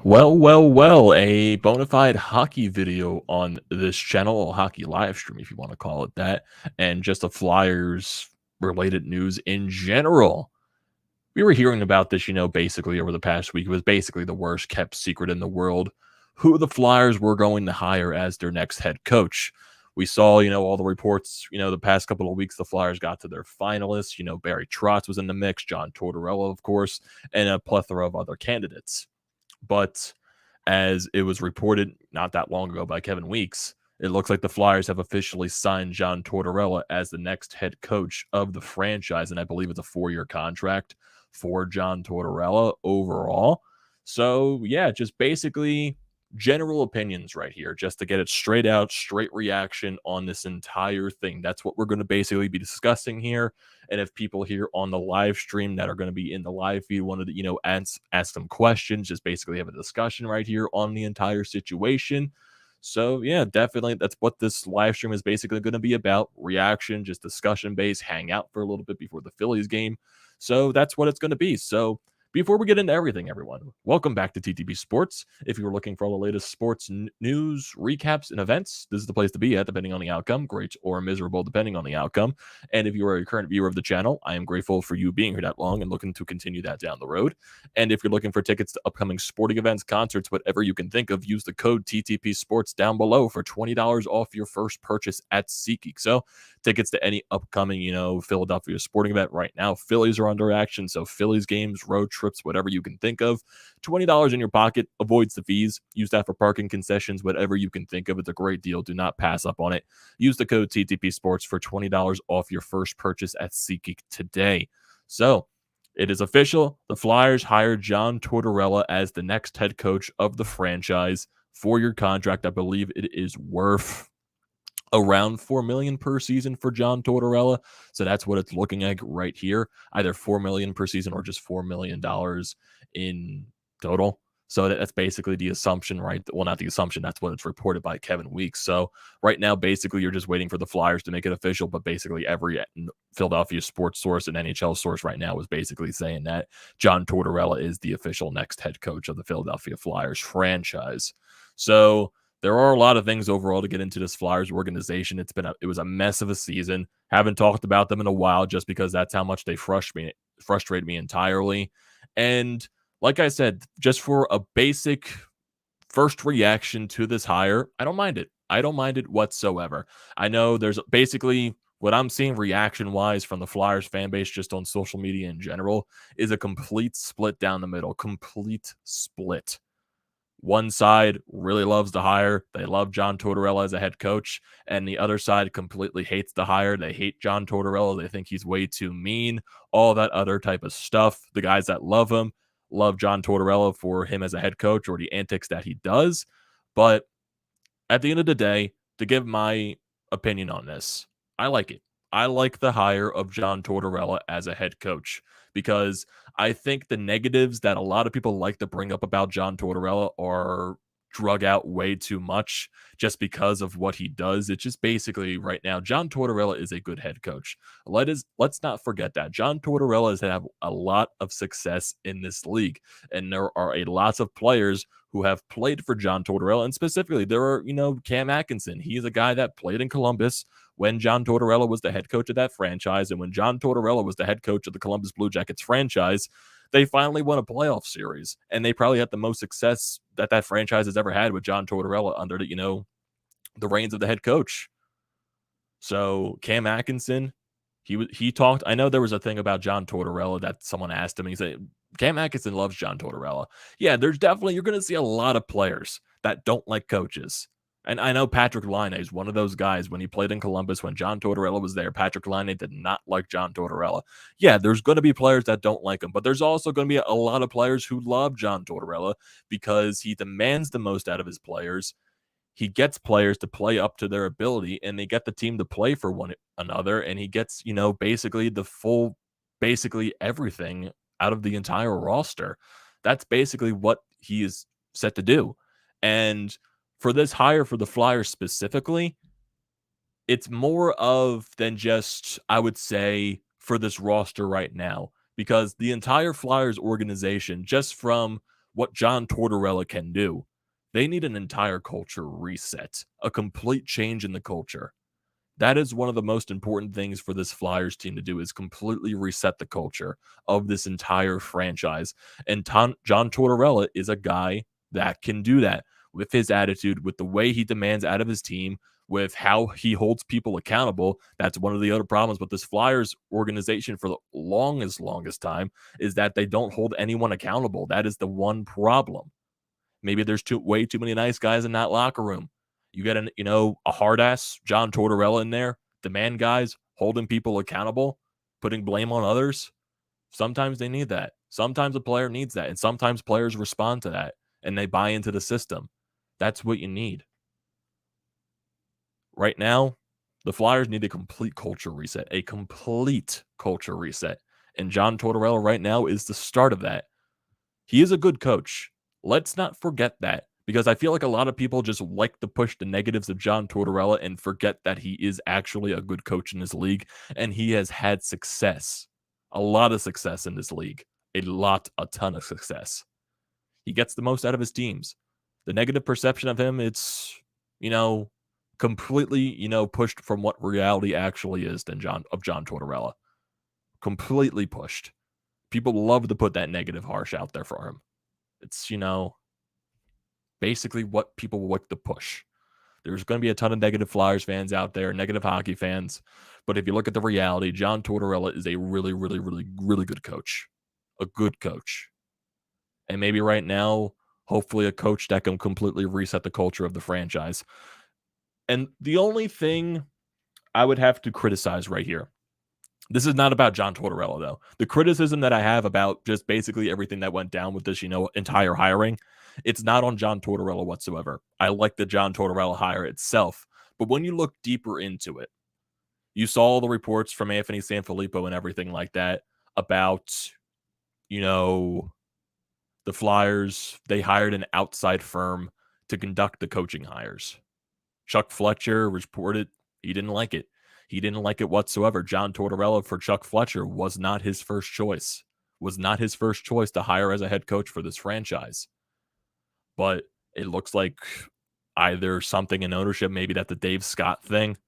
Well, a bona fide hockey video on this channel, a hockey live stream, if you want to call it that, and just a Flyers related news in general. We were hearing about this, basically over the past week. It was basically the worst kept secret in the world who the Flyers were going to hire as their next head coach. We saw, all the reports, the past couple of weeks, the Flyers got to their finalists. Barry Trotz was in the mix, John Tortorella, of course, and a plethora of other candidates. But as it was reported not that long ago by Kevin Weeks, it looks like the Flyers have officially signed John Tortorella as the next head coach of the franchise. And I believe it's a 4-year contract for John Tortorella overall. So, yeah, just basically general opinions right here, just to get it straight out, straight reaction on this entire thing. That's what we're going to basically be discussing here. And if people here on the live stream that are going to be in the live feed wanted to, ask some questions, just basically have a discussion right here on the entire situation. So, yeah, definitely that's what this live stream is basically going to be about. Reaction, just discussion based, hang out for a little bit before the Phillies game. So that's what it's going to be. So before we get into everything, everyone, welcome back to TTP Sports. If you're looking for all the latest sports news, recaps, and events, this is the place to be at, depending on the outcome, great or miserable, depending on the outcome. And if you are a current viewer of the channel, I am grateful for you being here that long and looking to continue that down the road. And if you're looking for tickets to upcoming sporting events, concerts, whatever you can think of, use the code TTP Sports down below for $20 off your first purchase at SEATGEEK. So tickets to any upcoming, Philadelphia sporting event right now. Phillies are under action, so Phillies games, road trips, whatever you can think of. $20 in your pocket avoids the fees. Use that for parking concessions, whatever you can think of. It's a great deal. Do not pass up on it. Use the code TTP Sports for $20 off your first purchase at SeatGeek today. So it is official. The Flyers hired John Tortorella as the next head coach of the franchise. 4-year contract. I believe it is worth around $4 million per season for John Tortorella. So that's what it's looking like right here. Either $4 million per season or just $4 million in total. So that's basically the assumption, right? Well, not the assumption. That's what it's reported by Kevin Weeks. So right now, basically, you're just waiting for the Flyers to make it official. But basically, every Philadelphia sports source and NHL source right now is basically saying that John Tortorella is the official next head coach of the Philadelphia Flyers franchise. So there are a lot of things overall to get into this Flyers organization. It was a mess of a season. Haven't talked about them in a while just because that's how much they frustrate me entirely. And like I said, just for a basic first reaction to this hire, I don't mind it. I don't mind it whatsoever. I know there's basically what I'm seeing reaction-wise from the Flyers fan base just on social media in general is a complete split down the middle. Complete split. One side really loves the hire. They love John Tortorella as a head coach. And the other side completely hates the hire. They hate John Tortorella. They think he's way too mean. All that other type of stuff. The guys that love him love John Tortorella for him as a head coach or the antics that he does. But at the end of the day, to give my opinion on this, I like it. I like the hire of John Tortorella as a head coach because I think the negatives that a lot of people like to bring up about John Tortorella are drug out way too much just because of what he does. It's just basically right now, John Tortorella is a good head coach. Let's not forget that. John Tortorella has had a lot of success in this league, and there are lots of players who have played for John Tortorella, and specifically there are, Cam Atkinson. He's a guy that played in Columbus when John Tortorella was the head coach of that franchise, and when John Tortorella was the head coach of the Columbus Blue Jackets franchise, they finally won a playoff series, and they probably had the most success that franchise has ever had with John Tortorella under the reins of the head coach. So Cam Atkinson, he talked. I know there was a thing about John Tortorella that someone asked him. He said Cam Atkinson loves John Tortorella. Yeah, you're going to see a lot of players that don't like coaches. And I know Patrick Laine is one of those guys. When he played in Columbus, when John Tortorella was there, Patrick Laine did not like John Tortorella. Yeah, there's going to be players that don't like him, but there's also going to be a lot of players who love John Tortorella because he demands the most out of his players. He gets players to play up to their ability, and they get the team to play for one another, and he gets, basically basically everything out of the entire roster. That's basically what he is set to do. And for this hire for the Flyers specifically, it's more of than just, I would say, for this roster right now, because the entire Flyers organization, just from what John Tortorella can do. They need an entire culture reset, a complete change in the culture. That is one of the most important things for this Flyers team to do is completely reset the culture of this entire franchise. And John Tortorella is a guy that can do that with his attitude, with the way he demands out of his team, with how he holds people accountable. That's one of the other problems with this Flyers organization for the longest time is that they don't hold anyone accountable. That is the one problem. Maybe there's way too many nice guys in that locker room. You get a hard ass John Tortorella in there, demand guys holding people accountable, putting blame on others. Sometimes they need that. Sometimes a player needs that, and sometimes players respond to that and they buy into the system. That's what you need. Right now, the Flyers need a complete culture reset, And John Tortorella right now is the start of that. He is a good coach. Let's not forget that because I feel like a lot of people just like to push the negatives of John Tortorella and forget that he is actually a good coach in this league and he has had success, a lot of success in this league, a ton of success. He gets the most out of his teams. The negative perception of him, it's, completely, pushed from what reality actually is John Tortorella. Completely pushed. People love to put that negative harsh out there for him. It's, basically what people like to push. There's going to be a ton of negative Flyers fans out there, negative hockey fans. But if you look at the reality, John Tortorella is a really, really, really, really good coach. A good coach. And maybe right now, hopefully a coach that can completely reset the culture of the franchise. And the only thing I would have to criticize right here, this is not about John Tortorella, though. The criticism that I have about just basically everything that went down with this, entire hiring, it's not on John Tortorella whatsoever. I like the John Tortorella hire itself. But when you look deeper into it, you saw all the reports from Anthony Sanfilippo and everything like that about, the Flyers. They hired an outside firm to conduct the coaching hires. Chuck Fletcher reported he didn't like it. He didn't like it whatsoever. John Tortorella for Chuck Fletcher was not his first choice. Was not his first choice to hire as a head coach for this franchise. But it looks like either something in ownership, maybe that the Dave Scott thing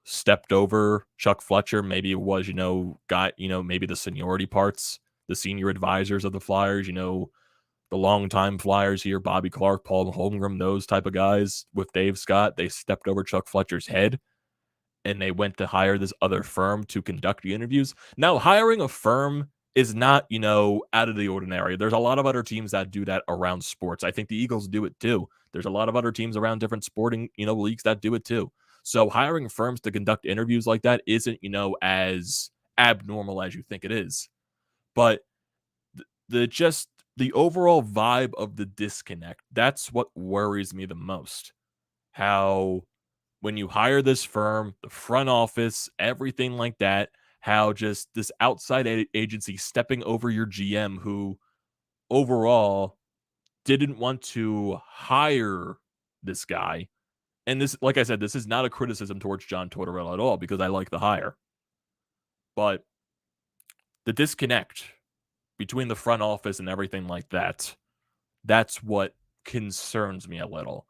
stepped over Chuck Fletcher. Maybe it was, maybe the seniority parts, the senior advisors of the Flyers, the longtime Flyers here, Bobby Clark, Paul Holmgren, those type of guys with Dave Scott, they stepped over Chuck Fletcher's head and they went to hire this other firm to conduct the interviews. Now, hiring a firm is not, out of the ordinary. There's a lot of other teams that do that around sports. I think the Eagles do it too. There's a lot of other teams around different sporting, leagues that do it too. So hiring firms to conduct interviews like that isn't, as abnormal as you think it is. But the overall vibe of the disconnect, that's what worries me the most. How when you hire this firm, the front office, everything like that, how just this outside agency stepping over your GM who overall didn't want to hire this guy. And this, like I said, this is not a criticism towards John Tortorella at all because I like the hire. But the disconnect between the front office and everything like that, that's what concerns me a little.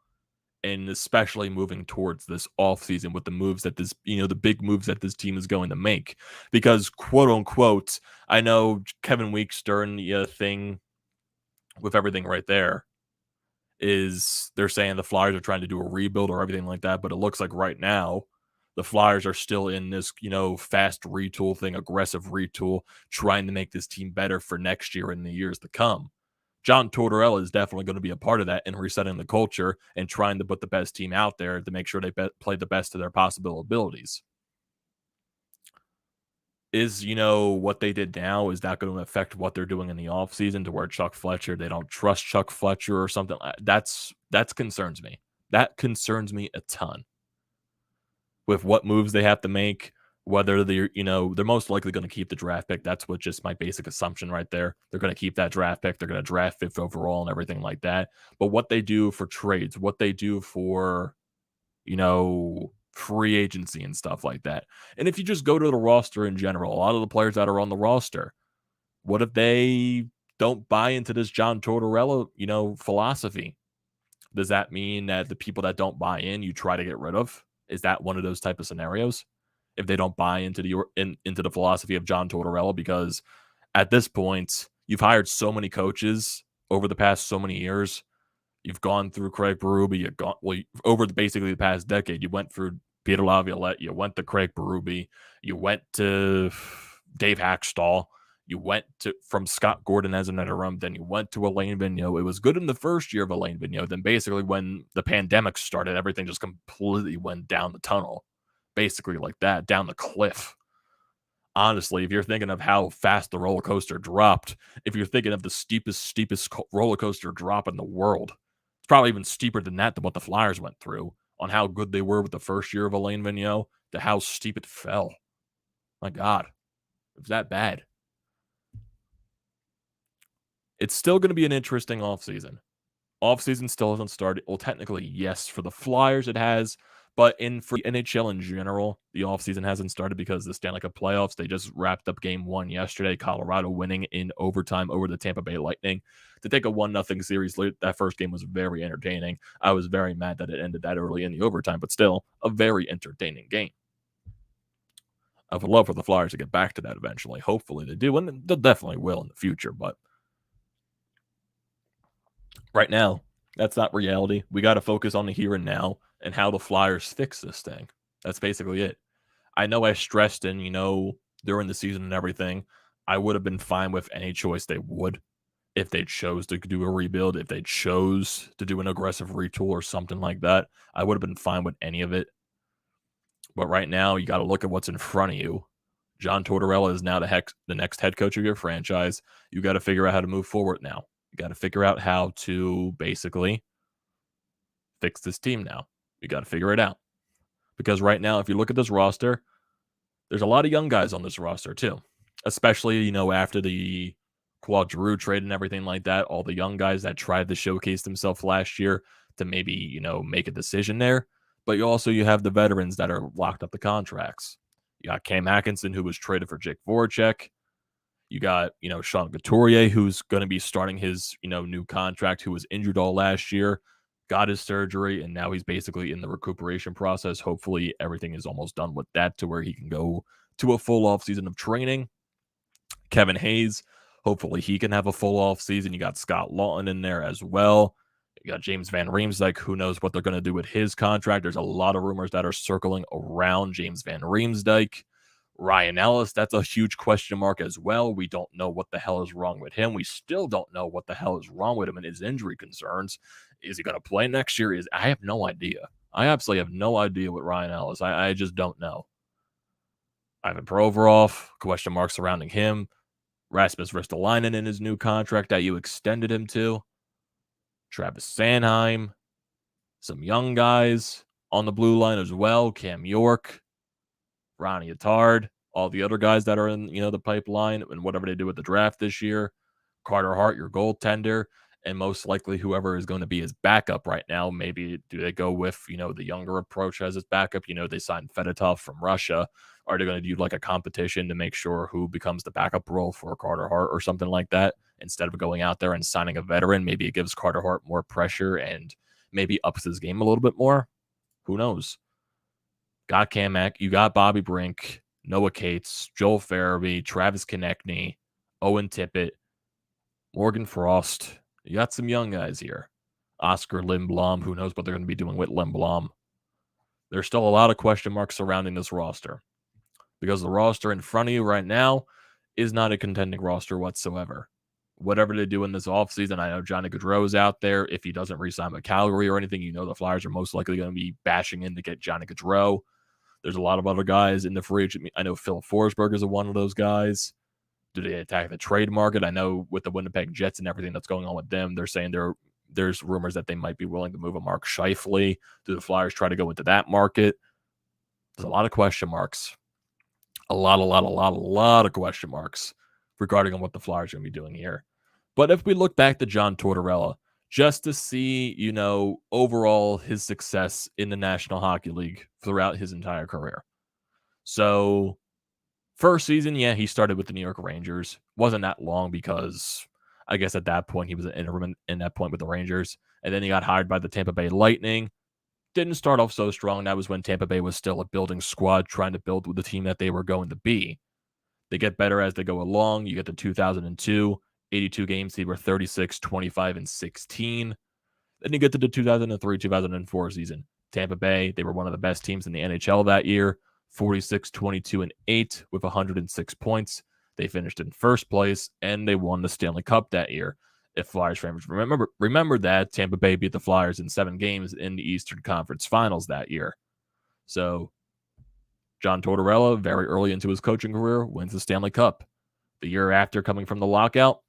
And especially moving towards this offseason with the moves that this, the big moves that this team is going to make. Because, quote unquote, I know Kevin Weeks during the thing with everything right there is they're saying the Flyers are trying to do a rebuild or everything like that. But it looks like right now the Flyers are still in this, fast retool thing, aggressive retool, trying to make this team better for next year and the years to come. John Tortorella is definitely going to be a part of that and resetting the culture and trying to put the best team out there to make sure they play the best of their possible abilities. Is, what they did now, is that going to affect what they're doing in the offseason to where Chuck Fletcher, they don't trust Chuck Fletcher or something? That concerns me. That concerns me a ton. With what moves they have to make, whether they're, they're most likely going to keep the draft pick. That's what just my basic assumption right there. They're going to keep that draft pick. They're going to draft 5th overall and everything like that. But what they do for trades, what they do for, free agency and stuff like that. And if you just go to the roster in general, a lot of the players that are on the roster, what if they don't buy into this John Tortorella, philosophy. Does that mean that the people that don't buy in, you try to get rid of? Is that one of those type of scenarios? If they don't buy into into the philosophy of John Tortorella, because at this point, you've hired so many coaches over the past so many years. You've gone through Craig Berube. Over basically the past decade, you went through Peter Laviolette. You went to Craig Berube. You went to Dave Hackstall. You went from Scott Gordon as an interim. Then you went to Alain Vigneault. It was good in the first year of Alain Vigneault. Then basically when the pandemic started, everything just completely went down the tunnel. Basically like that, down the cliff. Honestly, if you're thinking of how fast the roller coaster dropped, if you're thinking of the steepest roller coaster drop in the world, it's probably even steeper than what the Flyers went through on how good they were with the first year of Alain Vigneault to how steep it fell. My God, it was that bad. It's still going to be an interesting offseason. Offseason still hasn't started. Well, technically, yes, for the Flyers it has, but for the NHL in general, the offseason hasn't started because the Stanley Cup playoffs, they just wrapped up game 1 yesterday, Colorado winning in overtime over the Tampa Bay Lightning to take a 1-0 series lead. That first game was very entertaining. I was very mad that it ended that early in the overtime, but still a very entertaining game. I would love for the Flyers to get back to that eventually. Hopefully they do, and they definitely will in the future, but right now, that's not reality. We got to focus on the here and now and how the Flyers fix this thing. That's basically it. I know I stressed during the season and everything, I would have been fine with any choice they would if they chose to do a rebuild, if they chose to do an aggressive retool or something like that. I would have been fine with any of it. But right now, you got to look at what's in front of you. John Tortorella is now the next head coach of your franchise. You got to figure out how to move forward now. You got to figure out how to basically fix this team now. You got to figure it out. Because right now, if you look at this roster, there's a lot of young guys on this roster too. Especially, after the Claude Giroux trade and everything like that, all the young guys that tried to showcase themselves last year to maybe, make a decision there. But you have the veterans that are locked up the contracts. You got Cam Atkinson, who was traded for Jake Voracek. You got, Sean Couturier, who's going to be starting his, new contract, who was injured all last year, got his surgery, and now he's basically in the recuperation process. Hopefully everything is almost done with that to where he can go to a full offseason of training. Kevin Hayes, hopefully he can have a full offseason. You got Scott Laughton in there as well. You got James Van Riemsdyk. Who knows what they're going to do with his contract? There's a lot of rumors that are circling around James Van Riemsdyk. Ryan Ellis, that's a huge question mark as well. We don't know what the hell is wrong with him. We still don't know what the hell is wrong with him and his injury concerns. Is he going to play next year? I have no idea. I absolutely have no idea with Ryan Ellis. I just don't know. Ivan Provorov, question marks surrounding him. Rasmus Ristolainen in his new contract that you extended him to. Travis Sanheim. Some young guys on the blue line as well. Cam York. Ronnie Attard, all the other guys that are in, the pipeline and whatever they do with the draft this year. Carter Hart, your goaltender, and most likely whoever is going to be his backup right now. Maybe do they go with, the younger approach as his backup? They signed Fedotov from Russia. Are they going to do like a competition to make sure who becomes the backup role for Carter Hart or something like that? Instead of going out there and signing a veteran, maybe it gives Carter Hart more pressure and maybe ups his game a little bit more. Who knows? Got Cam Mack, you got Bobby Brink, Noah Cates, Joel Farabee, Travis Konechny, Owen Tippett, Morgan Frost. You got some young guys here. Oscar Lindblom, who knows what they're going to be doing with Lindblom. There's still a lot of question marks surrounding this roster because the roster in front of you right now is not a contending roster whatsoever. Whatever they do in this offseason, I know Johnny Gaudreau is out there. If he doesn't re-sign with Calgary or anything, the Flyers are most likely going to be bashing in to get Johnny Gaudreau. There's a lot of other guys in the free agent. I know Phil Forsberg is one of those guys. Do they attack the trade market? I know with the Winnipeg Jets and everything that's going on with them, they're saying there's rumors that they might be willing to move a Mark Scheifele. Do the Flyers try to go into that market? There's a lot of question marks. A lot of question marks regarding on what the Flyers are going to be doing here. But if we look back to John Tortorella, just to see, overall his success in the National Hockey League throughout his entire career. So, first season, he started with the New York Rangers. Wasn't that long because I guess at that point, he was an interim in that point with the Rangers. And then he got hired by the Tampa Bay Lightning. Didn't start off so strong. That was when Tampa Bay was still a building squad, trying to build with the team that they were going to be. They get better as they go along. You get to 2002, 82 games. They were 36, 25, and 16. Then you get to the 2003, 2004 season. Tampa Bay, they were one of the best teams in the NHL that year. 46, 22, and 8 with 106 points. They finished in first place, and they won the Stanley Cup that year. If Flyers fans remember that, Tampa Bay beat the Flyers in 7 games in the Eastern Conference Finals that year. So John Tortorella, very early into his coaching career, wins the Stanley Cup. The year after, coming from the lockout,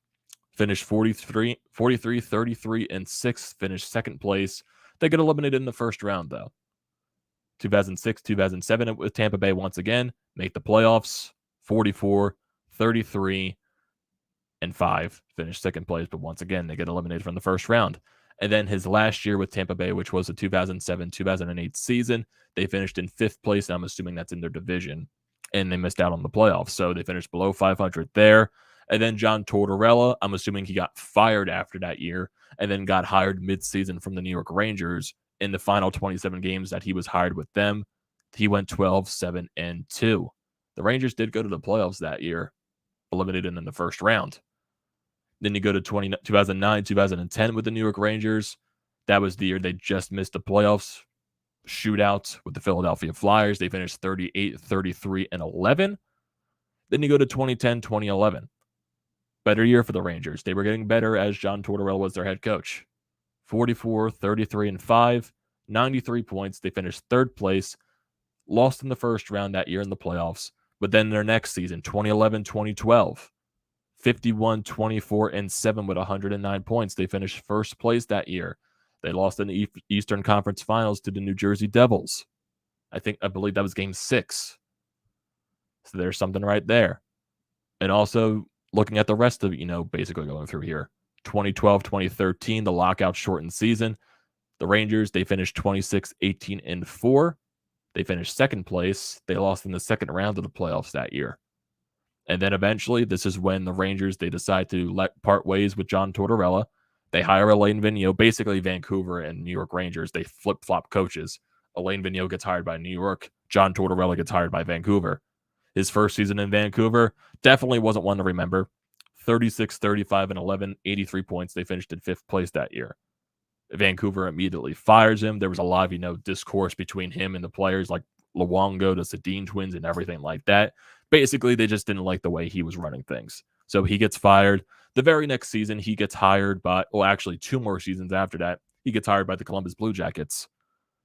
finished 43, 33, and 6, finished second place. They get eliminated in the first round, though. 2006, 2007 with Tampa Bay once again, make the playoffs, 44, 33, and 5, finished second place, but once again, they get eliminated from the first round. And then his last year with Tampa Bay, which was the 2007-2008 season, they finished in 5th place. I'm assuming that's in their division, and they missed out on the playoffs. So they finished below 500 there. And then John Tortorella, I'm assuming he got fired after that year and then got hired mid-season from the New York Rangers. In the final 27 games that he was hired with them, he went 12, 7, and 2. The Rangers did go to the playoffs that year, eliminated in the first round. Then you go to 2009, 2010 with the New York Rangers. That was the year they just missed the playoffs shootout with the Philadelphia Flyers. They finished 38, 33, and 11. Then you go to 2010, 2011. Better year for the Rangers. They were getting better as John Tortorella was their head coach. 44, 33, and 5, 93 points. They finished 3rd place, lost in the first round that year in the playoffs. But then their next season, 2011, 2012, 51, 24, and 7 with 109 points. They finished first place that year. They lost in the Eastern Conference Finals to the New Jersey Devils. I believe that was game 6. So there's something right there. And also looking at the rest of, basically going through here. 2012, 2013, the lockout shortened season. The Rangers, they finished 26, 18, and 4. They finished second place. They lost in the second round of the playoffs that year. And then eventually, this is when the Rangers, they decide to part ways with John Tortorella. They hire Alain Vigneault, basically Vancouver and New York Rangers. They flip-flop coaches. Alain Vigneault gets hired by New York. John Tortorella gets hired by Vancouver. His first season in Vancouver definitely wasn't one to remember. 36, 35, and 11, 83 points. They finished in 5th place that year. Vancouver immediately fires him. There was a lot of, discourse between him and the players, like Luongo, the Sedin twins, and everything like that. Basically, they just didn't like the way he was running things. So he gets fired. The very next season, he gets hired by, actually 2 more seasons after that, he gets hired by the Columbus Blue Jackets.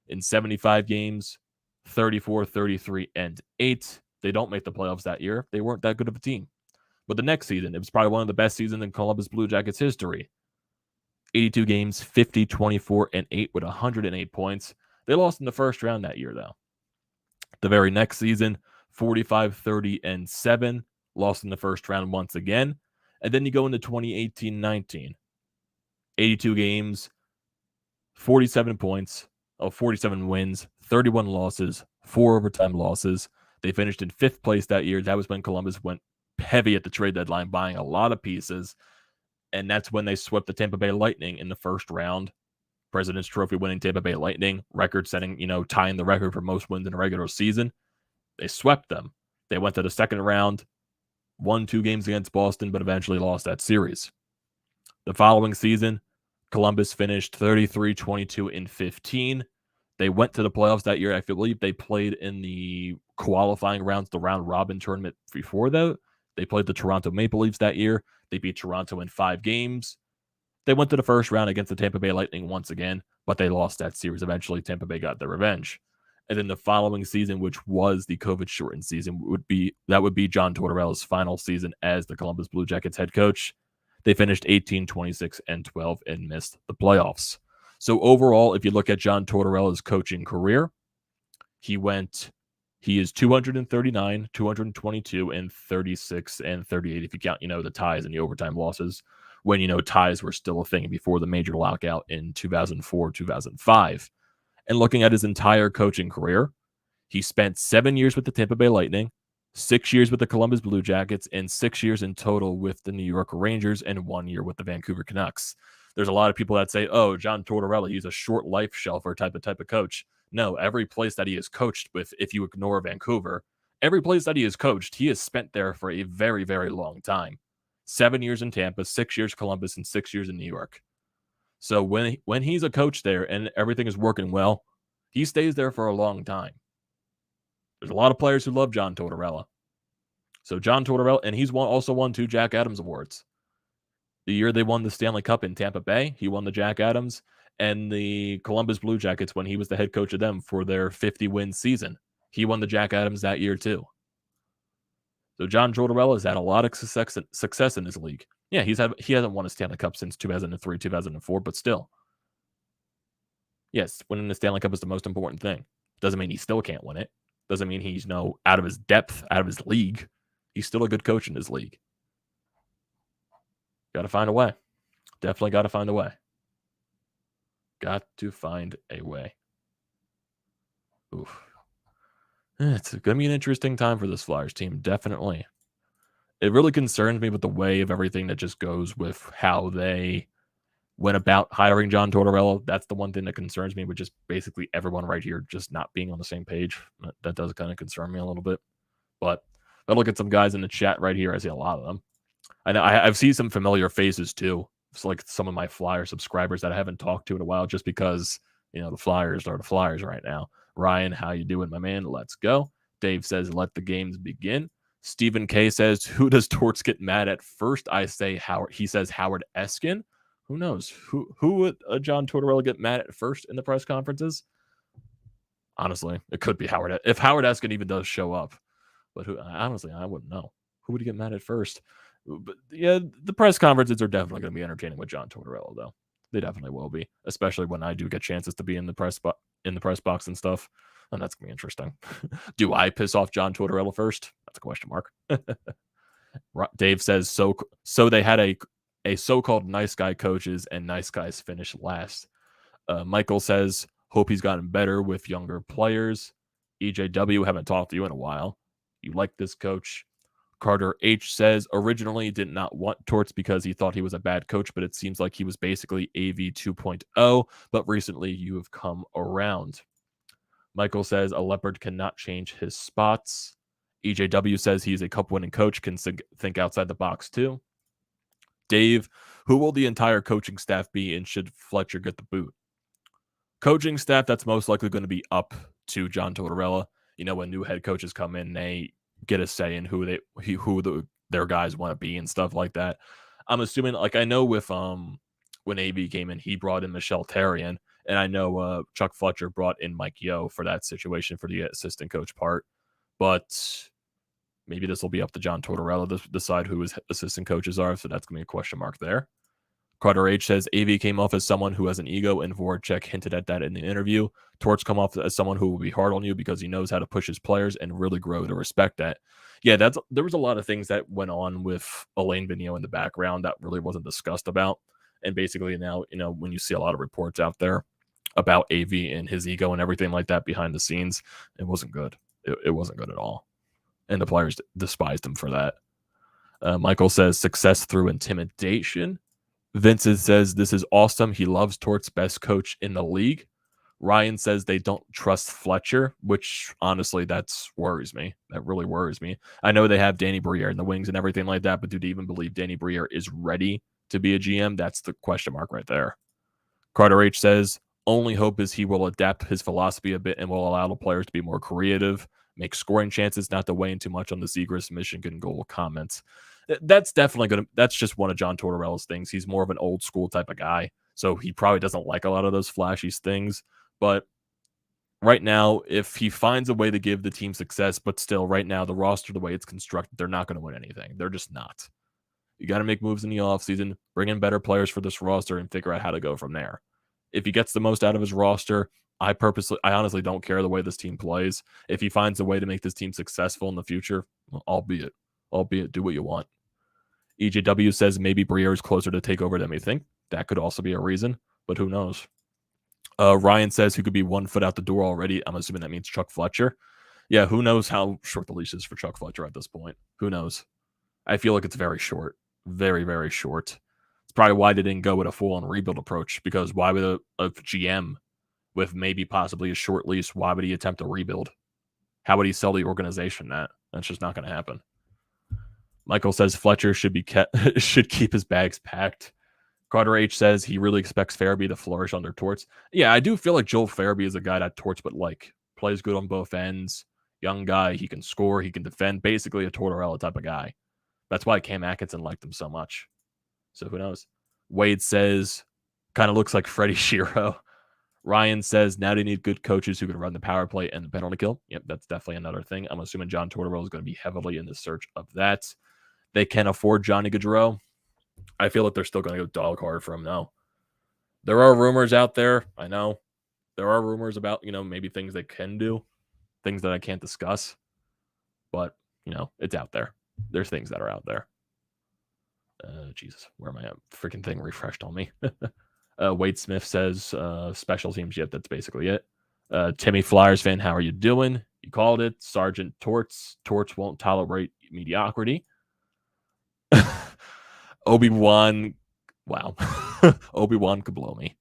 In 75 games, 34, 33, and 8. They don't make the playoffs that year. They weren't that good of a team. But the next season, it was probably one of the best seasons in Columbus Blue Jackets history. 82 games, 50, 24, and 8 with 108 points. They lost in the first round that year, though. The very next season, 45, 30, and 7. Lost in the first round once again. And then you go into 2018-19. 82 games, 47 points, 47 wins, 31 losses, 4 overtime losses. They finished in 5th place that year. That was when Columbus went heavy at the trade deadline, buying a lot of pieces. And that's when they swept the Tampa Bay Lightning in the first round. President's Trophy winning Tampa Bay Lightning, record-setting, tying the record for most wins in a regular season. They swept them. They went to the second round, won 2 games against Boston, but eventually lost that series. The following season, Columbus finished 33, 22, and 15. They went to the playoffs that year. I believe they played in the qualifying rounds, the round-robin tournament before that. They played the Toronto Maple Leafs that year. They beat Toronto in 5 games. They went to the first round against the Tampa Bay Lightning once again, but they lost that series. Eventually, Tampa Bay got their revenge. And then the following season, which was the COVID-shortened season, would be John Tortorella's final season as the Columbus Blue Jackets head coach. They finished 18, 26, and 12 and missed the playoffs. So overall, if you look at John Tortorella's coaching career, he is 239, 222, and 36, and 38 if you count, the ties and the overtime losses, when, ties were still a thing before the major lockout in 2004, 2005. And looking at his entire coaching career, he spent 7 years with the Tampa Bay Lightning, 6 years with the Columbus Blue Jackets, and 6 years in total with the New York Rangers, and 1 year with the Vancouver Canucks. There's a lot of people that say, oh, John Tortorella, he's a short life shelfer type of coach. No, every place that he has coached with, if you ignore Vancouver, every place that he has coached, he has spent there for a very, very long time. 7 years in Tampa, 6 years Columbus, and 6 years in New York. So when he's a coach there and everything is working well, he stays there for a long time. There's a lot of players who love John Tortorella. So John Tortorella, and he's also won 2 Jack Adams Awards. The year they won the Stanley Cup in Tampa Bay, he won the Jack Adams, and the Columbus Blue Jackets, when he was the head coach of them for their 50-win season, he won the Jack Adams that year too. So John Tortorella has had a lot of success in his league. Yeah, he hasn't won a Stanley Cup since 2003, 2004, but still. Yes, winning the Stanley Cup is the most important thing. Doesn't mean he still can't win it. Doesn't mean he's out of his depth, out of his league. He's still a good coach in his league. Got to find a way. Definitely got to find a way. Got to find a way. Oof. It's going to be an interesting time for this Flyers team, definitely. It really concerns me with the way of everything that just goes with how they went about hiring John Tortorella. That's the one thing that concerns me, with just basically everyone right here just not being on the same page. That does kind of concern me a little bit. But I look at some guys in the chat right here. I see a lot of them. I know I've seen some familiar faces too. It's like some of my Flyer subscribers that I haven't talked to in a while, just because, the Flyers are the Flyers right now. Ryan, how you doing, my man? Let's go. Dave says, let the games begin. Stephen K says, who does Torts get mad at first? I say Howard. He says Howard Eskin. Who knows? Who would John Tortorella get mad at first in the press conferences? Honestly, it could be Howard. If Howard Eskin even does show up. But honestly, I wouldn't know. Who would he get mad at first? But yeah, the press conferences are definitely going to be entertaining with John Tortorella, though. They definitely will be, especially when I do get chances to be in the press box and stuff. And that's going to be interesting. Do I piss off John Tortorella first? That's a question mark. Dave says, so they had a so-called nice guy coaches and nice guys finish last. Michael says, hope he's gotten better with younger players. EJW, haven't talked to you in a while. You like this coach? Carter H says, originally did not want Torts because he thought he was a bad coach, but it seems like he was basically AV 2.0, but recently you have come around. Michael says, a leopard cannot change his spots. EJW says he's a cup-winning coach, can think outside the box too. Dave, who will the entire coaching staff be, and should Fletcher get the boot? Coaching staff, that's most likely going to be up to John Tortorella. When new head coaches come in, they get a say in who their guys want to be and stuff like that. I'm assuming, like, I know with when AV came in, he brought in Michelle Therrien, and I know Chuck Fletcher brought in Mike Yeo for that situation for the assistant coach part. But maybe this will be up to John Tortorella to decide who his assistant coaches are, so that's going to be a question mark there. Carter H says, AV came off as someone who has an ego, and Voracek hinted at that in the interview. Torts come off as someone who will be hard on you because he knows how to push his players and really grow to respect that. Yeah, there was a lot of things that went on with Alain Vigneault in the background that really wasn't discussed about. And basically now, when you see a lot of reports out there about AV and his ego and everything like that behind the scenes, it wasn't good. It wasn't good at all. And the players despised him for that. Michael says, success through intimidation. Vincent says, this is awesome. He loves Torts, best coach in the league. Ryan says they don't trust Fletcher, which honestly, that worries me. That really worries me. I know they have Danny Briere in the wings and everything like that, but do they even believe Danny Briere is ready to be a GM? That's the question mark right there. Carter H says, only hope is he will adapt his philosophy a bit and will allow the players to be more creative, make scoring chances, not to weigh in too much on the Zegras Michigan goal comments. That's definitely that's just one of John Tortorella's things. He's more of an old school type of guy, so he probably doesn't like a lot of those flashy things. But right now, if he finds a way to give the team success, but still right now, the roster, the way it's constructed, they're not going to win anything. They're just not. You got to make moves in the offseason, bring in better players for this roster, and figure out how to go from there. If he gets the most out of his roster, I honestly don't care the way this team plays. If he finds a way to make this team successful in the future, albeit do what you want. EJW says maybe Briere is closer to take over than we think. That could also be a reason, but who knows? Ryan says who could be 1 foot out the door already. I'm assuming that means Chuck Fletcher. Yeah, who knows how short the leash is for Chuck Fletcher at this point? Who knows? I feel like it's very short. Very, very short. It's probably why they didn't go with a full-on rebuild approach, because why would a GM with maybe possibly a short lease, why would he attempt a rebuild? How would he sell the organization that? That's just not going to happen. Michael says Fletcher should keep his bags packed. Carter H says he really expects Farabee to flourish under Torts. Yeah, I do feel like Joel Farabee is a guy that Torts would like. Plays good on both ends. Young guy. He can score. He can defend. Basically a Tortorella type of guy. That's why Cam Atkinson liked him so much. So who knows? Wade says kind of looks like Freddie Giroux. Ryan says now they need good coaches who can run the power play and the penalty kill. Yep, that's definitely another thing. I'm assuming John Tortorella is going to be heavily in the search of that. They can afford Johnny Gaudreau. I feel like they're still going to go dog hard for him now. There are rumors out there. I know. There are rumors about, maybe things they can do, things that I can't discuss. But, it's out there. There's things that are out there. Jesus, where am I at? Freaking thing refreshed on me. Wade Smith says special teams. Yep, that's basically it. Timmy Flyers fan, how are you doing? You called it. Sergeant Torts. Torts won't tolerate mediocrity. Obi-Wan. Wow. Obi-Wan could blow me.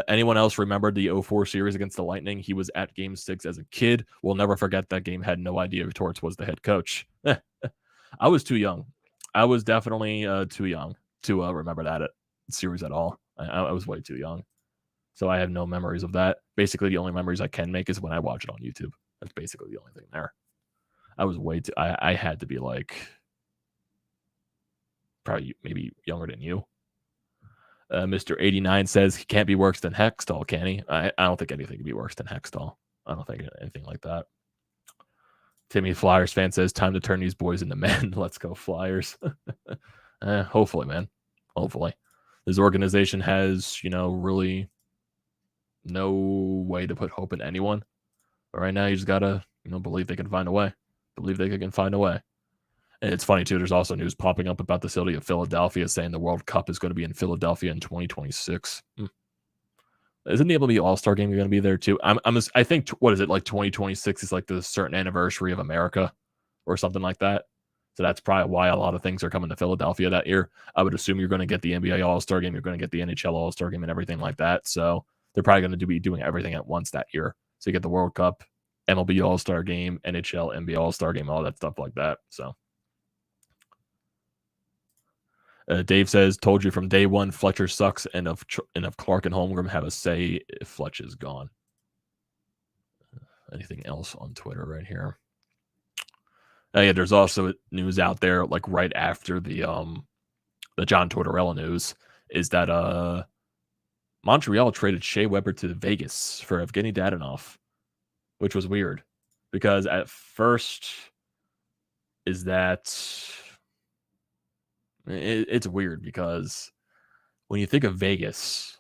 Anyone else remember the 04 series against the Lightning? He was at Game 6 as a kid. We'll never forget that game. Had no idea if Torts was the head coach. I was too young. I was definitely too young to remember that series at all. I was way too young. So I have no memories of that. Basically, the only memories I can make is when I watch it on YouTube. That's basically the only thing there. I was way too... I had to be like... probably maybe younger than you. Mr. 89 says he can't be worse than Hextall, can he? I don't think anything can be worse than Hextall. I don't think anything like that. Timmy Flyers fan says time to turn these boys into men. Let's go Flyers. Hopefully, man. Hopefully. This organization has, really no way to put hope in anyone. But right now, you just got to, believe they can find a way. Believe they can find a way. And it's funny, too, there's also news popping up about the city of Philadelphia saying the World Cup is going to be in Philadelphia in 2026. Isn't the MLB All-Star Game going to be there, too? I think, what is it, like 2026 is like the certain anniversary of America or something like that. So that's probably why a lot of things are coming to Philadelphia that year. I would assume you're going to get the NBA All-Star Game, you're going to get the NHL All-Star Game and everything like that. So they're probably going to be doing everything at once that year. So you get the World Cup, MLB All-Star Game, NHL, NBA All-Star Game, all that stuff like that. So Dave says, told you from day one, Fletcher sucks, and if Clark and Holmgren have a say if Fletch is gone. Anything else on Twitter right here? Yeah, there's also news out there, like right after the John Tortorella news, is that Montreal traded Shea Weber to Vegas for Evgeny Dadonov, which was weird, because at first is that... It's weird because when you think of Vegas,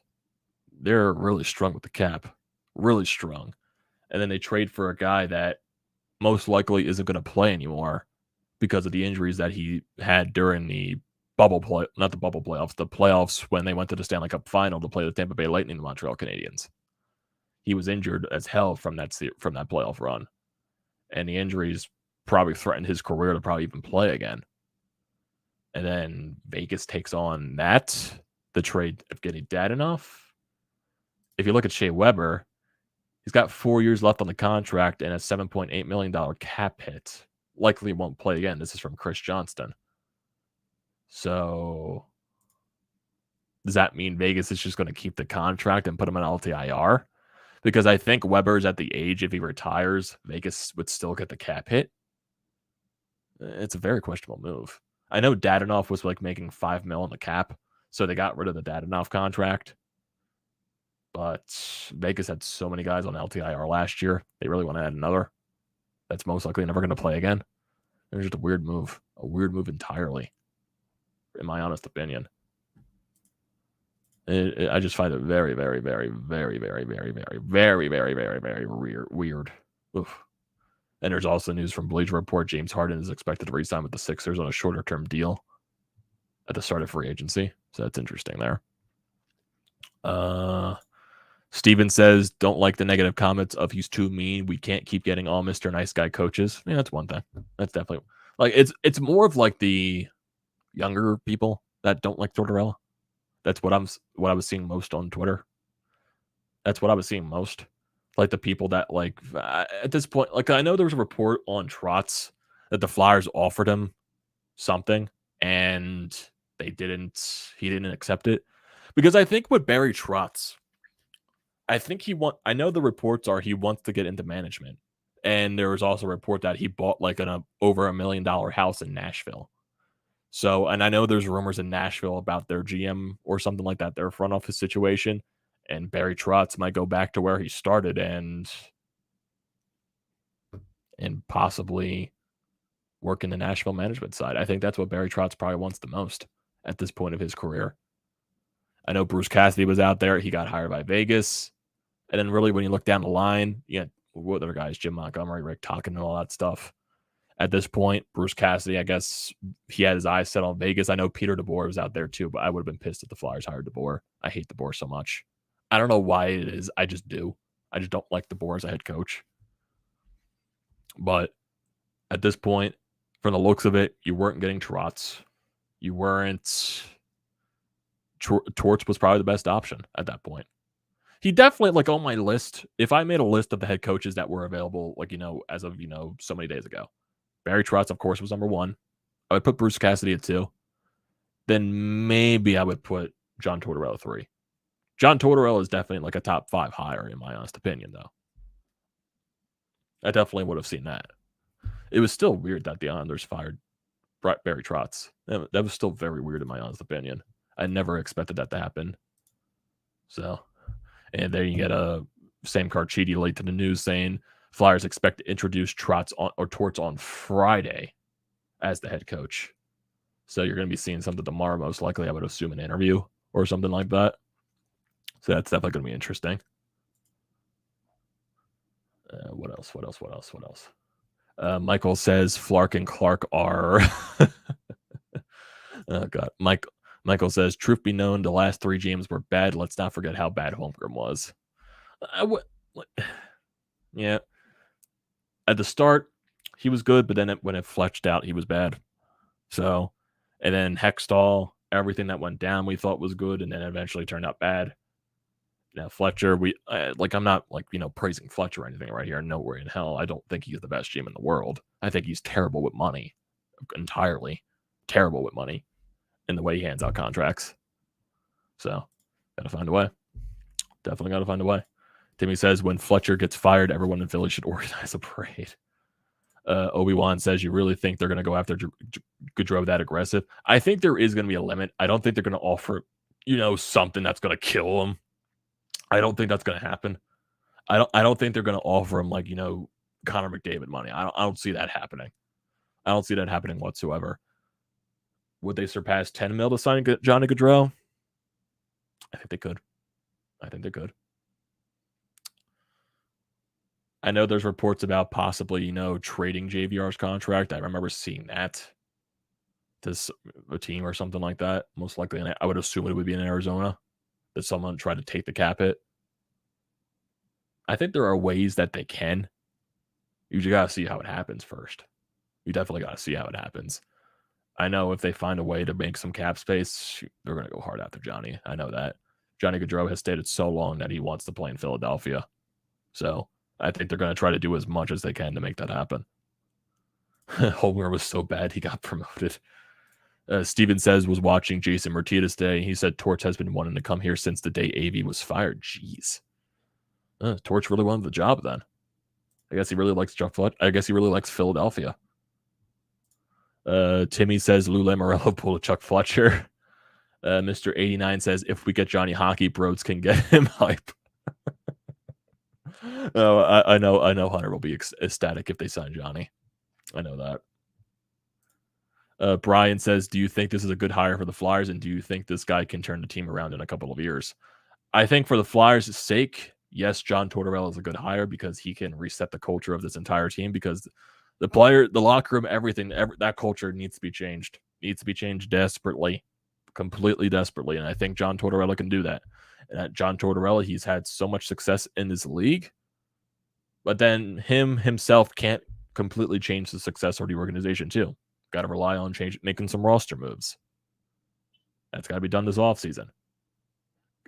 they're really strong with the cap, really strong. And then they trade for a guy that most likely isn't going to play anymore because of the injuries that he had during the not the bubble playoffs, the playoffs when they went to the Stanley Cup final to play the Tampa Bay Lightning and the Montreal Canadiens. He was injured as hell from that playoff run. And the injuries probably threatened his career to probably even play again. And then Vegas takes on the trade of getting Dadonov. If you look at Shea Weber, he's got 4 years left on the contract and a $7.8 million cap hit. Likely won't play again. This is from Chris Johnston. So does that mean Vegas is just going to keep the contract and put him on LTIR? Because I think Weber's at the age, if he retires, Vegas would still get the cap hit. It's a very questionable move. I know Dadonov was like making $5 million on the cap, so they got rid of the Dadonov contract. But Vegas had so many guys on LTIR last year. They really want to add another. That's most likely never going to play again. It was just a weird move entirely, in my honest opinion. I just find it very, very, very, very, very, very, very, very, very, very, very weird. Oof. And there's also news from Bleacher Report. James Harden is expected to re-sign with the Sixers on a shorter-term deal at the start of free agency. So that's interesting there. Steven says, don't like the negative comments of he's too mean. We can't keep getting all Mr. Nice Guy coaches. Yeah, that's one thing. That's definitely like it's more of like the younger people that don't like Tortorella. That's what I was seeing most on Twitter. That's what I was seeing most. Like the people that like at this point, like I know there was a report on Trotz that the Flyers offered him something and he didn't accept it. Because I think with Barry Trotz, I know the reports are he wants to get into management. And there was also a report that he bought like an over $1 million house in Nashville. So, and I know there's rumors in Nashville about their GM or something like that, their front office situation, and Barry Trotz might go back to where he started and possibly work in the Nashville management side. I think that's what Barry Trotz probably wants the most at this point of his career. I know Bruce Cassidy was out there. He got hired by Vegas. And then really when you look down the line, you had what other guys, Jim Montgomery, Rick Tocchet, and all that stuff. At this point, Bruce Cassidy, I guess he had his eyes set on Vegas. I know Peter DeBoer was out there too, but I would have been pissed if the Flyers hired DeBoer. I hate DeBoer so much. I don't know why it is. I just do. I just don't like DeBoer as a head coach. But at this point, from the looks of it, you weren't getting Trotz. You weren't. Torts was probably the best option at that point. He definitely, like on my list, if I made a list of the head coaches that were available, like, as of, so many days ago, Barry Trotz, of course, was number one. I would put Bruce Cassidy at 2. Then maybe I would put John Tortorella 3. John Tortorella is definitely like a top 5 hire, in my honest opinion, though. I definitely would have seen that. It was still weird that the Islanders fired Barry Trotz. That was still very weird, in my honest opinion. I never expected that to happen. So, and there you get a Sam Carchidi late to the news saying Flyers expect to introduce Torts on Friday as the head coach. So you're going to be seeing something tomorrow, most likely, I would assume, an interview or something like that. So that's definitely going to be interesting. What else? Michael says Flark and Clark are... oh, God. Michael says, truth be known, the last 3 games were bad. Let's not forget how bad Holmgren was. Yeah. At the start, he was good, but then when it fletched out, he was bad. So, and then Hextall, everything that went down we thought was good, and then eventually turned out bad. Now, Fletcher, I'm not praising Fletcher or anything right here. Nowhere in hell. I don't think he's the best GM in the world. I think he's terrible with money. Entirely terrible with money in the way he hands out contracts. So, gotta find a way. Definitely gotta find a way. Timmy says, when Fletcher gets fired, everyone in Philly should organize a parade. Obi-Wan says, you really think they're going to go after Gaudreau that aggressive? I think there is going to be a limit. I don't think they're going to offer, something that's going to kill him. I don't think that's going to happen. I don't think they're going to offer him Connor McDavid money. I don't see that happening. I don't see that happening whatsoever. Would they surpass 10 mil to sign Johnny Gaudreau? I think they could. I know there's reports about possibly, trading JVR's contract. I remember seeing that to a team or something like that. Most likely, I would assume it would be in Arizona, that someone tried to take the cap hit. I think there are ways that they can. You just got to see how it happens first. You definitely got to see how it happens. I know if they find a way to make some cap space, they're going to go hard after Johnny. I know that. Johnny Gaudreau has stated so long that he wants to play in Philadelphia. So I think they're going to try to do as much as they can to make that happen. Homer was so bad he got promoted. Steven says was watching Jason Martinez today. He said Torch has been wanting to come here since the day AV was fired. Jeez. Torch really wanted the job then. I guess he really likes Chuck Fletcher. I guess he really likes Philadelphia. Timmy says Lou Lamoriello pulled a Chuck Fletcher. Mr. 89 says if we get Johnny Hockey, Brodes can get him hype. Oh, I know Hunter will be ecstatic if they sign Johnny. I know that. Brian says, do you think this is a good hire for the Flyers, and do you think this guy can turn the team around in a couple of years? I think for the Flyers' sake, yes, John Tortorella is a good hire because he can reset the culture of this entire team, because the locker room, everything, that culture needs to be changed. Needs to be changed desperately. completely desperately, and I think John Tortorella can do that. And John Tortorella, he's had so much success in this league, but then himself can't completely change the success of the organization too. Got to rely on making some roster moves. That's got to be done this offseason.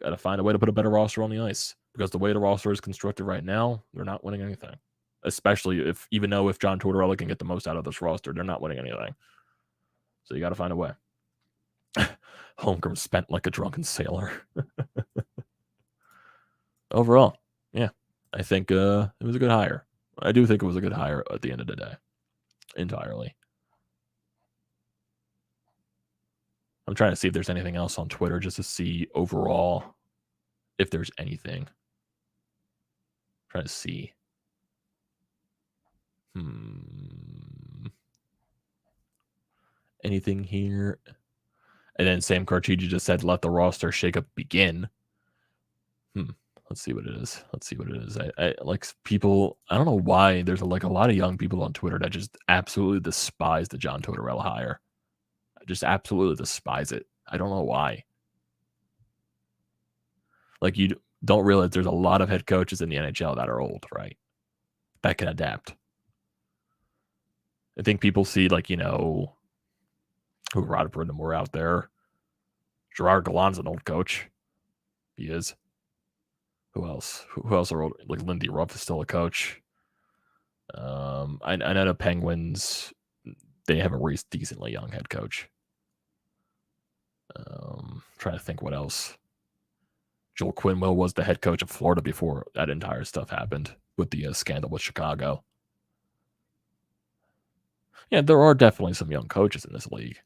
Got to find a way to put a better roster on the ice, because the way the roster is constructed right now, they're not winning anything. Especially if John Tortorella can get the most out of this roster, they're not winning anything. So you got to find a way. Holmgren spent like a drunken sailor. Overall, yeah, I think it was a good hire. I do think it was a good hire at the end of the day. Entirely. I'm trying to see if there's anything else on Twitter just to see overall if there's anything. Trying to see. Anything here? And then Sam Carchigi just said, "Let the roster shakeup begin." Let's see what it is. I like people. I don't know why there's like a lot of young people on Twitter that just absolutely despise the John Tortorella hire. I just absolutely despise it. I don't know why. Like, you don't realize there's a lot of head coaches in the NHL that are old, right? That can adapt. I think people see, like, who Rod Brind'em were out there. Gerard Gallan's an old coach. He is. Who else? Who else are old? Like, Lindy Ruff is still a coach. I know the Penguins, they have a decently young head coach. Trying to think what else. Joel Quenneville was the head coach of Florida before that entire stuff happened with the scandal with Chicago. Yeah, there are definitely some young coaches in this league,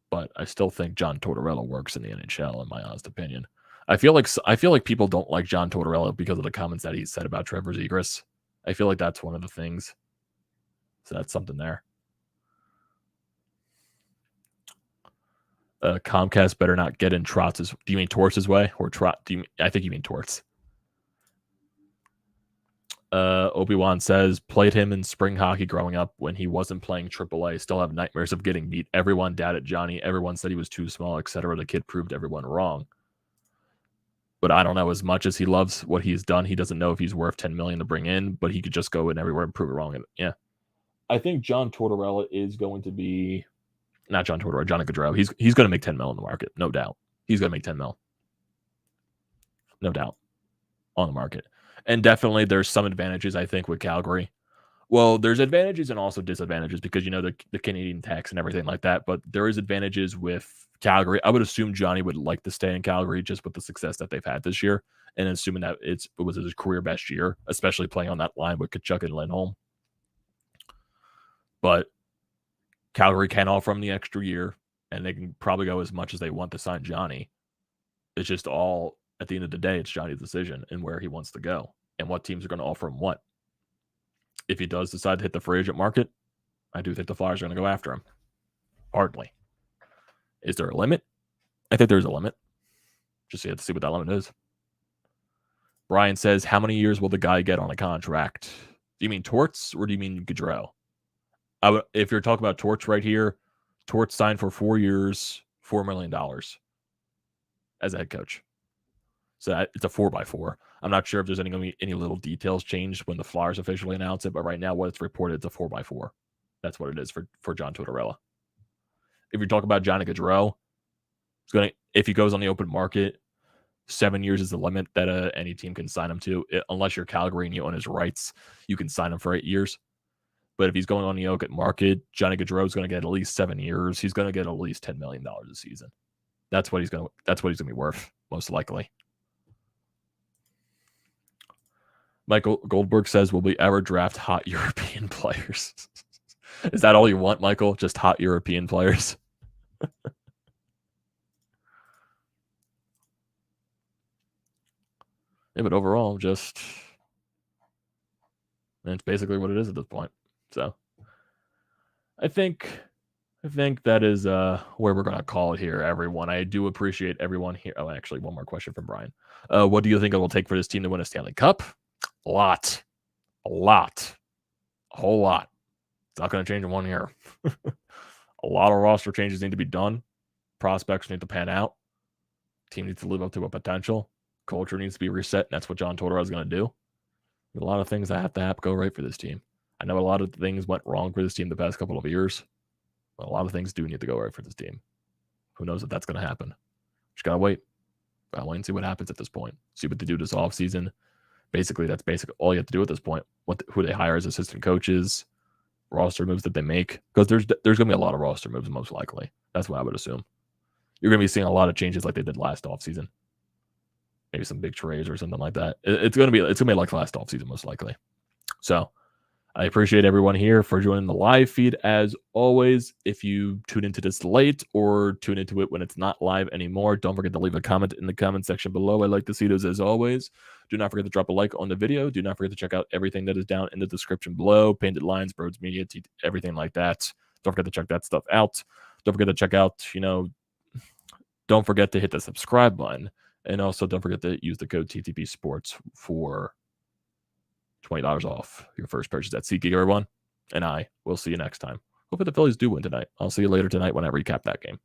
but I still think John Tortorella works in the NHL, in my honest opinion. I feel like people don't like John Tortorella because of the comments that he said about Trevor Zegras. I feel like that's one of the things. So that's something there. Comcast better not get in Trotz's. Do you mean Torts' way or Trot? I think you mean Torts. Obi-Wan says, played him in spring hockey growing up when he wasn't playing AAA. Still have nightmares of getting beat. Everyone doubted Johnny. Everyone said he was too small, etc. The kid proved everyone wrong. But I don't know. As much as he loves what he's done, he doesn't know if he's worth $10 million to bring in. But he could just go in everywhere and prove it wrong. And yeah, I think John Tortorella is going to be not John Tortorella, Johnny Gaudreau. He's going to make $10 million in the market, no doubt. He's going to make $10 million, no doubt, on the market. And definitely there's some advantages, I think, with Calgary. Well, there's advantages and also disadvantages because, the Canadian tax and everything like that. But there is advantages with Calgary. I would assume Johnny would like to stay in Calgary just with the success that they've had this year. And assuming that it was his career best year, especially playing on that line with Tkachuk and Lindholm. But Calgary can offer him the extra year, and they can probably go as much as they want to sign Johnny. It's just all, at the end of the day, it's Johnny's decision and where he wants to go and what teams are going to offer him what. If he does decide to hit the free agent market, I do think the Flyers are going to go after him. Hardly. Is there a limit? I think there's a limit. Just you have to see what that limit is. Brian says, how many years will the guy get on a contract? Do you mean Torts or do you mean Gaudreau? If you're talking about Torts right here, Torts signed for 4 years, $4 million as a head coach. So it's a 4x4. I'm not sure if there's going to be any little details changed when the Flyers officially announce it, but right now what it's reported, it's a 4x4. That's what it is for John Tortorella. If you're talking about Johnny Gaudreau, if he goes on the open market, 7 years is the limit that any team can sign him to. Unless you're Calgary and you own his rights, you can sign him for 8 years. But if he's going on the open market, Johnny Gaudreau is going to get at least 7 years. He's going to get at least $10 million a season. That's what he's going to be worth, most likely. Michael Goldberg says, will we ever draft hot European players? Is that all you want, Michael? Just hot European players? Yeah, but overall, it's basically what it is at this point. So I think that is where we're going to call it here, everyone. I do appreciate everyone here. Oh, actually, one more question from Brian. What do you think it will take for this team to win a Stanley Cup? A lot. A whole lot. It's not going to change in 1 year. A lot of roster changes need to be done. prospects need to pan out. Team needs to live up to a potential. Culture needs to be reset, and that's what John Tortorella is going to do. There's a lot of things that have to go right for this team. I know a lot of things went wrong for this team the past couple of years, but a lot of things do need to go right for this team. Who knows if that's going to happen? Just got to wait. Gotta wait and see what happens at this point. See what they do this offseason. Basically, that's all you have to do at this point. Who they hire as assistant coaches, roster moves that they make. Because there's going to be a lot of roster moves, most likely. That's what I would assume. You're going to be seeing a lot of changes like they did last offseason. Maybe some big trades or something like that. It's going to be like last offseason, most likely. So I appreciate everyone here for joining the live feed. As always, if you tune into this late or tune into it when it's not live anymore, don't forget to leave a comment in the comment section below. I like to see those as always. Do not forget to drop a like on the video. Do not forget to check out everything that is down in the description below. Painted Lines, BrodesMedia, everything like that. Don't forget to check that stuff out. Don't forget to check out, don't forget to hit the subscribe button. And also don't forget to use the code TTPSPORTS for $20 off your first purchase at SEATGEEK, everyone. And I will see you next time. Hopefully the Phillies do win tonight. I'll see you later tonight when I recap that game.